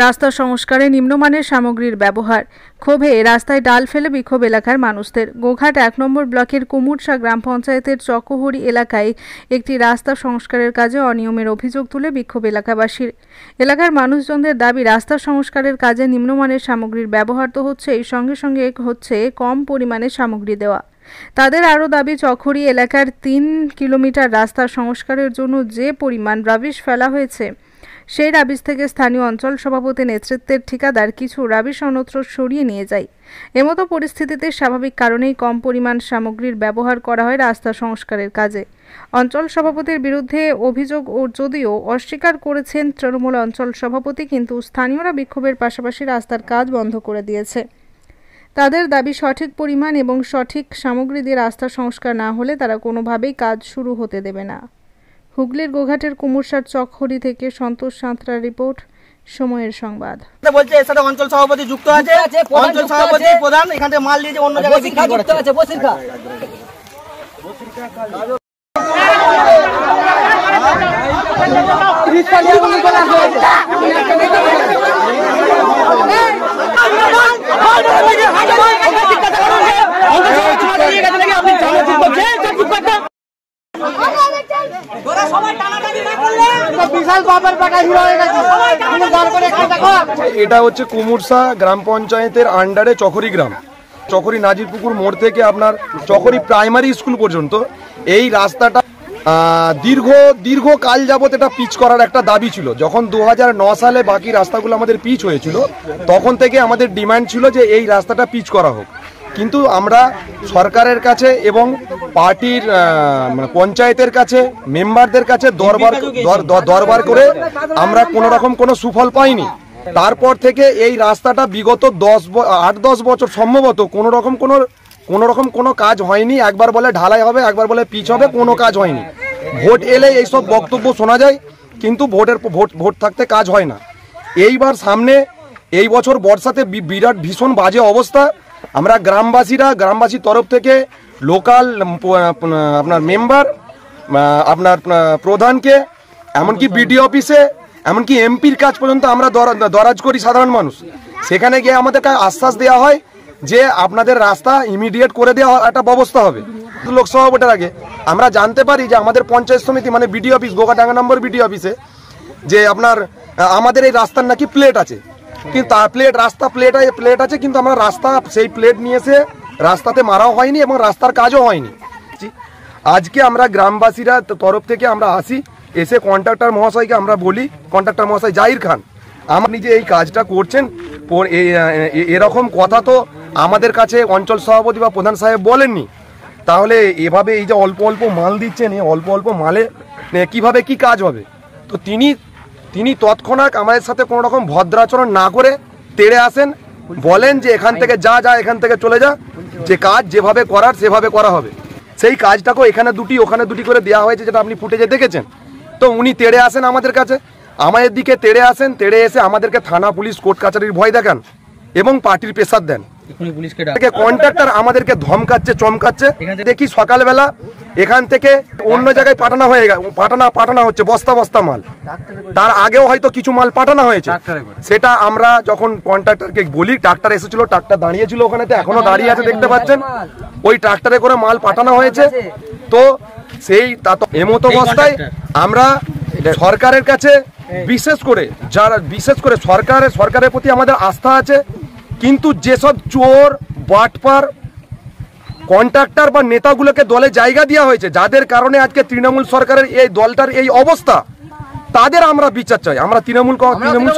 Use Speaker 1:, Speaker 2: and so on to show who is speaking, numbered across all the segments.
Speaker 1: রাস্তা সংস্কারে নিম্নমানের সামগ্রীর ব্যবহার, ক্ষোভে রাস্তায় ডাল ফেলে বিক্ষোভ এলাকার মানুষদের। গোঘাট ১ নম্বর ব্লকের কুমুরসা গ্রাম পঞ্চায়েতের চকহরি এলাকায় একটি রাস্তা সংস্কারের কাজে অনিয়মের অভিযোগ তুলে বিক্ষোভ এলাকাবাসীর। এলাকার মানুষজনদের দাবি, রাস্তা সংস্কারের কাজে নিম্নমানের সামগ্রীর ব্যবহার তো হচ্ছে, এই সঙ্গে সঙ্গে হচ্ছে কম পরিমাণে সামগ্রী দেওয়া। তাদের আরও দাবি, চকহরি এলাকার ৩ কিলোমিটার রাস্তা সংস্কারের জন্য যে পরিমাণ রাবিশ ফেলা হয়েছে, সেই রাবিশ থেকে স্থানীয় অঞ্চল সভাপতি নেতৃত্বের ঠিকাদার কিছু রাবিশ অন্যত্র সরিয়ে নিয়ে যায়। এমতো পরিস্থিতিতে স্বাভাবিক কারণেই কম পরিমাণ সামগ্রীর ব্যবহার করা হয় রাস্তা সংস্কারের কাজে। অঞ্চল সভাপতির বিরুদ্ধে অভিযোগ যদিও অস্বীকার করেছেন তৃণমূল অঞ্চল সভাপতি, কিন্তু স্থানীয়রা বিক্ষোভের পাশাপাশি রাস্তার কাজ বন্ধ করে দিয়েছে। তাদের দাবি, সঠিক পরিমাণ এবং সঠিক সামগ্রী দিয়ে রাস্তা সংস্কার না হলে তারা কোনোভাবেই কাজ শুরু হতে দেবে না। হুগলির গোঘাটের কুমুরসার চকহরি থেকে সন্তোষ সাঁতরার রিপোর্ট, সময়ের সংবাদ।
Speaker 2: বলছে এর সাথে অঞ্চল সভাপতি যুক্ত আছে, অঞ্চল সভাপতি প্রধান এখান থেকে মাল দিয়ে অন্য জায়গায় বিক্রি করছে।
Speaker 3: এটা হচ্ছে কুমুরসা গ্রাম পঞ্চায়েতের আন্ডারে চকহরি গ্রাম, চকহরি নাজিরপুকুর মোড় থেকে আপনার চকহরি প্রাইমারি স্কুল পর্যন্ত এই রাস্তাটা দীর্ঘকাল যাবত এটা পিচ করার একটা দাবি ছিল। যখন 2009 সালে বাকি রাস্তাগুলো আমাদের পিচ হয়েছিল, তখন থেকে আমাদের ডিমান্ড ছিল যে এই রাস্তাটা পিচ করা হোক। কিন্তু আমরা সরকারের কাছে এবং পার্টির পঞ্চায়েতের কাছে মেম্বারদের কাছে দরবার করে আমরা কোনো রকম কোনো সুফল পাইনি। তারপর থেকে এই রাস্তাটা বিগত 8-10 বছর সম্ভবত কোনো রকম কোনো কাজ হয়নি। একবার বলে ঢালাই হবে, একবার বলে পিচ হবে, কোনো কাজ হয়নি। ভোট এলে এইসব বক্তব্য শোনা যায়, কিন্তু ভোট থাকতে কাজ হয় না। এইবার সামনে এই বছর বর্ষাতে বিরাট ভীষণ বাজে অবস্থা। আমরা গ্রামবাসীর তরফ থেকে লোকাল আপনার মেম্বার, আপনার প্রধানকে, এমনকি বিডিও অফিসে, এমনকি এমপির কাজ পর্যন্ত আমরা দরাজ করি সাধারণ মানুষ। সেখানে গিয়ে আমাদেরকে আশ্বাস দেওয়া হয় যে আপনাদের রাস্তা ইমিডিয়েট করে দেওয়া একটা ব্যবস্থা হবে। লোকসভা ভোটের আগে আমরা জানতে পারি যে আমাদের পঞ্চায়েত সমিতি মানে বিডিও অফিস, গোঘাট নম্বর বিডিও অফিসে, যে আপনার আমাদের এই রাস্তার নাকি প্লেট আছে, কিন্তু রাস্তা প্লেট আছে, কিন্তু আমরা রাস্তা সেই প্লেট নিয়ে এসে রাস্তাতে মারাও হয়নি এবং রাস্তার কাজও হয়নি। আজকে আমরা গ্রামবাসীরা তরফ থেকে আমরা আসি, এসে কন্ট্রাক্টর মহাশয়কে আমরা বলি, কন্ট্রাক্টর মহাশয় জাহির খান, আমার নিজে এই কাজটা করছেন, এরকম কথা তো আমাদের কাছে অঞ্চল সভাপতি বা প্রধান সাহেব বলেননি। তাহলে এভাবে এই যে অল্প অল্প মাল দিচ্ছেন, এই অল্প অল্প মালে কিভাবে কি কাজ হবে? তো তিনি তৎক্ষণাৎ আমাদের সাথে কোনো রকম ভদ্রাচরণ না করে তেড়ে আসেন, বলেন যে এখান থেকে যা এখান থেকে চলে যা, যে কাজ যেভাবে করার সেভাবে করা হবে। সেই কাজটাকেও এখানে দুটি ওখানে দুটি করে দেওয়া হয়েছে, যেটা আপনি ফুটেজে দেখেছেন। তো উনি তেড়ে আসেন আমাদের কাছে, আমাদের দিকে তেড়ে আসেন, তেড়ে এসে আমাদেরকে থানা পুলিশ কোর্ট কাছারির ভয় দেখান এবং পার্টির প্রেসার দেন। কন্ট্রাক্টর আমাদেরকে ধমকাচ্ছে, চমকাচ্ছে। দেখি সকালবেলা এখান থেকে অন্য জায়গায় পাঠানো হচ্ছে বস্তা মাল। তার আগেও হয়তো কিছু মাল পাঠানো হয়েছে, সেটা আমরা যখন কন্ট্রাক্টরকে বলি, ট্রাক্টর এসেছিল, ট্রাক্টর দাঁড়িয়েছিল ওখানেতে, এখনো দাঁড়িয়ে আছে দেখতে পাচ্ছেন, ওই ট্রাক্টরে করে মাল পাঠানো হয়েছে। তো সেই এমতো অবস্থায় আমরা সরকারের কাছে বিশেষ করে সরকারের প্রতি আমাদের আস্থা আছে, কিন্তু যেসব চোর বাটপার কন্ট্রাক্টর বা নেতাগুলোকে দলে জায়গা দেওয়া হয়েছে, যাদের কারণে আজকে তৃণমূল সরকারের এই দলটার এই অবস্থা, তাদের আমরা বিচার চাই। আমরা তৃণমূল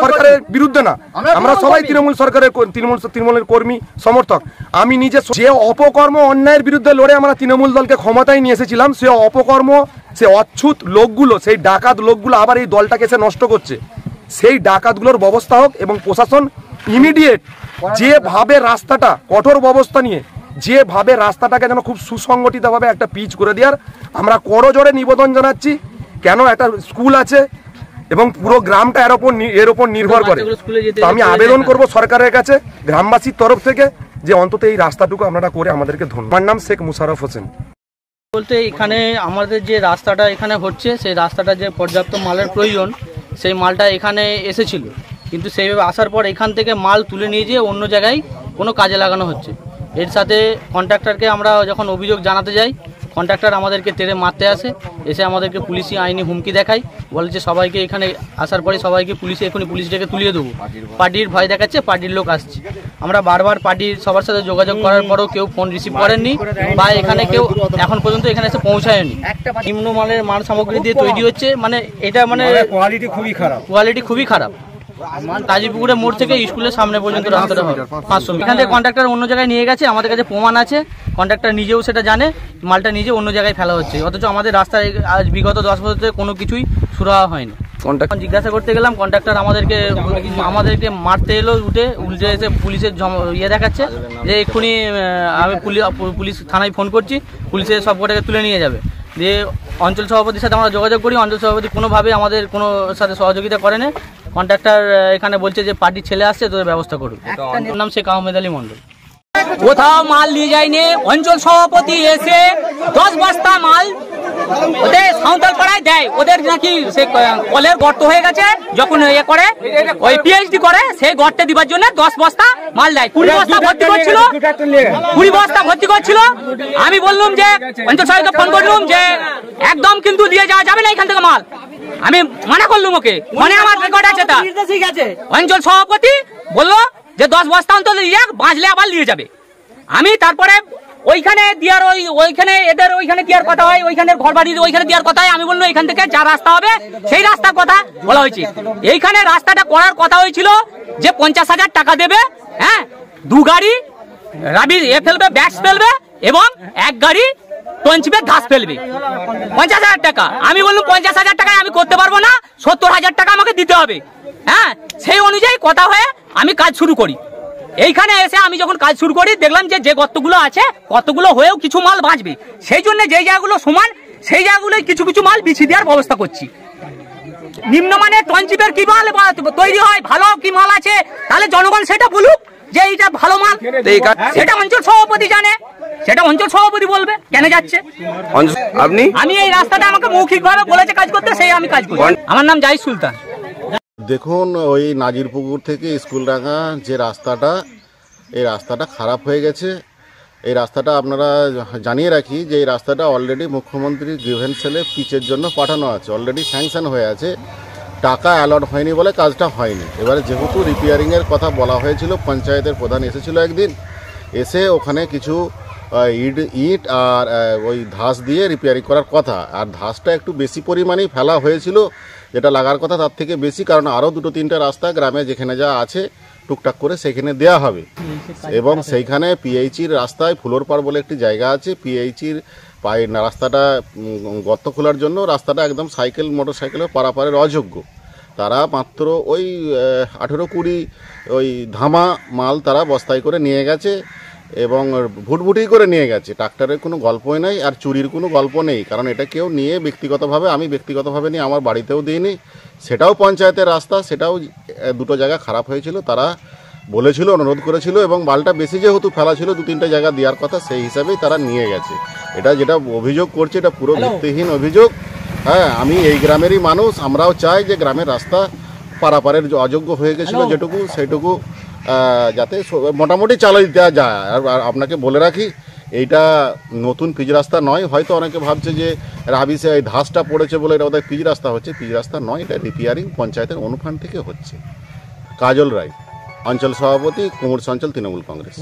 Speaker 3: সরকারের বিরুদ্ধে না, আমরা সবাই তৃণমূলের কর্মী সমর্থক। আমি নিজে যে অপকর্ম অন্যায়ের বিরুদ্ধে লড়ে আমরা তৃণমূল দলকে ক্ষমতায় নিয়ে এসেছিলাম, সে অপকর্ম, সে অচ্ছুত লোকগুলো, সেই ডাকাত লোকগুলো আবার এই দলটাকে এসে নষ্ট করছে। সেই ডাকাতগুলোর ব্যবস্থা হোক এবং প্রশাসন ইমিডিয়েট যেভাবে রাস্তাটা কঠোর ব্যবস্থা নিয়ে যেভাবে রাস্তাটাকে যেন খুব সুসংগঠিতভাবে একটা পিচ করে দেওয়ার আমরা করজোড়ে নিবেদন জানাচ্ছি। কেন একটা স্কুল আছে এবং পুরো গ্রামটা এর উপর নির্ভর করে। তো আমি আবেদন করব সরকারের কাছে গ্রামবাসীর তরফ থেকে যে অন্তত এই রাস্তাটুকু আপনারা করে আমাদেরকে ধন্যবাদ। আমার নাম শেখ মুশারফ হোসেন।
Speaker 2: বলতে এখানে আমাদের যে রাস্তাটা এখানে হচ্ছে, সেই রাস্তাটা যে পর্যাপ্ত মালের প্রয়োজন, সেই মালটা এখানে এসেছিল, কিন্তু সেইভাবে আসার পর এখান থেকে মাল তুলে নিয়ে যেয়ে অন্য জায়গায় কোনো কাজে লাগানো হচ্ছে। এর সাথে কন্ট্রাক্টরকে আমরা যখন অভিযোগ জানাতে যাই, কন্ট্রাক্টর আমাদেরকে তেড়ে মারতে আসে, এসে আমাদেরকে পুলিশি আইনি হুমকি দেখায়, বলে যে সবাইকে এখানে আসার পরে সবাইকে এখনই পুলিশ ডেকে তুলিয়ে দেবো, পার্টির ভয় দেখাচ্ছে, পার্টির লোক আসছে। আমরা বারবার পার্টির সবার সাথে যোগাযোগ করার পরেও কেউ ফোন রিসিভ করেননি বা এখানে কেউ এখন পর্যন্ত এখানে এসে পৌঁছায়নি। নিম্নমানের মাল সামগ্রী দিয়ে তৈরি হচ্ছে, মানে এটা মানে কোয়ালিটি খুবই খারাপ। কাজীপুকুরের মোড় থেকে স্কুলের সামনে পর্যন্ত রাস্তাটা হবে 500 মিটার। এখান থেকে কন্ট্রাক্টর অন্য জায়গায় নিয়ে গেছে, আমাদের কাছে প্রমাণ আছে, কন্ট্রাক্টর নিজেও সেটা জানে, মালটা নিজে অন্য জায়গায় ফেলা হচ্ছে, অথচ আমাদের রাস্তায় আজ বিগত 10 বছর থেকে কোনো কিছুই সুরাহা হয়নি। জিজ্ঞাসা করতে গেলাম, কন্ট্রাক্টর আমাদেরকে মারতে এলো, উল্টে এসে পুলিশের ইয়ে দেখাচ্ছে যে এক্ষুনি আমি পুলিশ থানায় ফোন করছি, পুলিশে সব কটাকে তুলে নিয়ে যাবে। দিয়ে অঞ্চল সভাপতির সাথে আমরা যোগাযোগ করি, অঞ্চল সভাপতি কোনোভাবে আমাদের কোনো সাথে সহযোগিতা করে না। কন্ট্রাক্টর এখানে বলছে যে পার্টির ছেলে আসছে, তোদের ব্যবস্থা করুন। নাম শেখ আহমেদ আলী মন্ডল।
Speaker 4: কোথাও মাল নিয়ে যায়নি, অঞ্চল সভাপতি এসে 10 বস্তা মাল ওদের সাঁওতাল পাড়ায় দেয়। ওদের নাকি সে কলের গর্ত হয়ে গেছে, যখন ইয়ে করে ওই পিএইচডি করে, সেই গর্তে দিবার জন্য 10 বস্তা মাল দেয়। 20 বস্তা ভর্তি করছিল। আমি বললাম যে অঞ্চল সভাপতিকে ফোন করলাম যে একদম কিন্তু দিয়ে যাওয়া যাবে না এখান থেকে মাল। আমি মানা করলাম ওকে, মানে আমার রেকর্ড আছে। তা অঞ্চল সভাপতি বললো যে 10 বস্তা অন্তত নিয়ে বাঁচলে আবার নিয়ে যাবে। আমি তারপরে ওইখানে দেওয়ার ওইখানে এদের ওইখানে দেওয়ার কথা হয়, ওইখানে ঘর বাড়ি ওইখানে দেওয়ার কথা হয়। আমি বললো এখান থেকে যা রাস্তা হবে সেই রাস্তার কথা বলা হয়েছে। এইখানে রাস্তাটা করার কথা হয়েছিল যে 50,000 টাকা দেবে, হ্যাঁ, 2 গাড়ি রাবি ফেলবে, ব্যাগস ফেলবে এবং 1 গাড়ি টঞ্চিপে ঘাস ফেলবে, 50,000 টাকা। আমি বললাম 50,000 টাকায় আমি করতে পারবো না, 70,000 টাকা আমাকে দিতে হবে। হ্যাঁ, সেই অনুযায়ী কথা হয়ে আমি কাজ শুরু করি। এইখানে এসে আমি যখন কাজ শুরু করি, দেখলাম যে গর্তগুলো আছে, কতগুলো হয়েও কিছু মাল বাঁচবে, সেই জন্য যেই জায়গাগুলো সমান সেই জায়গাগুলোই কিছু কিছু মাল বিছিয়ে দেওয়ার ব্যবস্থা করছি। নিম্নমানের টনচিপের কি মাল তৈরি হয়, ভালো কি মাল আছে, তাহলে জনগণ সেটা বলুক যে এইটা ভালো মাল। সেটা অঞ্চল সভাপতি জানে, সেটা অঞ্চল সভাপতি বলবে কেন যাচ্ছে। আমি এই রাস্তাটা আমাকে মৌখিকভাবে বলেছে কাজ করতে, সেই আমি কাজ করি। আমার নাম জাহিদ সুলতান।
Speaker 5: দেখুন, ওই নাজিরপুকুর থেকে স্কুলডাঙ্গা যে রাস্তাটা, এই রাস্তাটা খারাপ হয়ে গেছে। এই রাস্তাটা আপনারা জানিয়ে রাখি যে এই রাস্তাটা অলরেডি মুখ্যমন্ত্রীর গ্রিভেন্স সেলে পিচের জন্য পাঠানো আছে, অলরেডি স্যাংশন হয়ে আছে, টাকা অ্যালট হয়নি বলে কাজটা হয়নি। এবারে যেহেতু রিপেয়ারিংয়ের কথা বলা হয়েছিল, পঞ্চায়েতের প্রধান এসেছিল একদিন, এসে ওখানে কিছু ইট আর ওই ধাস দিয়ে রিপেয়ারিং করার কথা, আর ধাসটা একটু বেশি পরিমাণেই ফেলা হয়েছিল, যেটা লাগার কথা তার থেকে বেশি, কারণ আরও 2-3টে রাস্তা গ্রামে যেখানে যা আছে টুকটাক করে সেখানে দেয়া হবে। এবং সেইখানে পিএইচির রাস্তায় ফুলোরপাড় বলে একটি জায়গা আছে, পিএইচির রাস্তাটা গর্ত খোলার জন্য রাস্তাটা একদম মোটর সাইকেলের পারাপারের অযোগ্য। তারা মাত্র ওই 18-20 ওই ধামা মাল তারা বস্তায় করে নিয়ে গেছে এবং ভুটভুটি করে নিয়ে গেছে। ট্রাক্টরের কোনো গল্পই নেই আর চুরির কোনো গল্প নেই, কারণ এটা কেউ নিয়ে ব্যক্তিগতভাবে, আমি ব্যক্তিগতভাবে নিয়ে আমার বাড়িতেও দিইনি। সেটাও পঞ্চায়েতের রাস্তা, সেটাও 2টো জায়গা খারাপ হয়েছিল, তারা বলেছিল, অনুরোধ করেছিল এবং মালটা বেশি যেহেতু ফেলা ছিল 2-3টে জায়গা দেওয়ার কথা, সেই হিসাবেই তারা নিয়ে গেছে। এটা যেটা অভিযোগ করছে এটা পুরো ভিত্তিহীন অভিযোগ। হ্যাঁ, আমি এই গ্রামেরই মানুষ, আমরাও চাই যে গ্রামের রাস্তা পারাপারের অযোগ্য হয়ে গেছিলো যেটুকু, সেইটুকু যাতে মোটামুটি চালিয়ে দেওয়া যায়। আর আপনাকে বলে রাখি, এইটা নতুন পিচ রাস্তা নয়। হয়তো অনেকে ভাবছে যে রাবিসে এই ধাসটা পড়েছে বলে এটা ওদের পিচ রাস্তা হচ্ছে, পিচ রাস্তা নয়, এটা রিপেয়ারিং পঞ্চায়েতের অনুফান্ড থেকে হচ্ছে। কাজল রায়, অঞ্চল সভাপতি, কুমুরসা অঞ্চল তৃণমূল কংগ্রেস।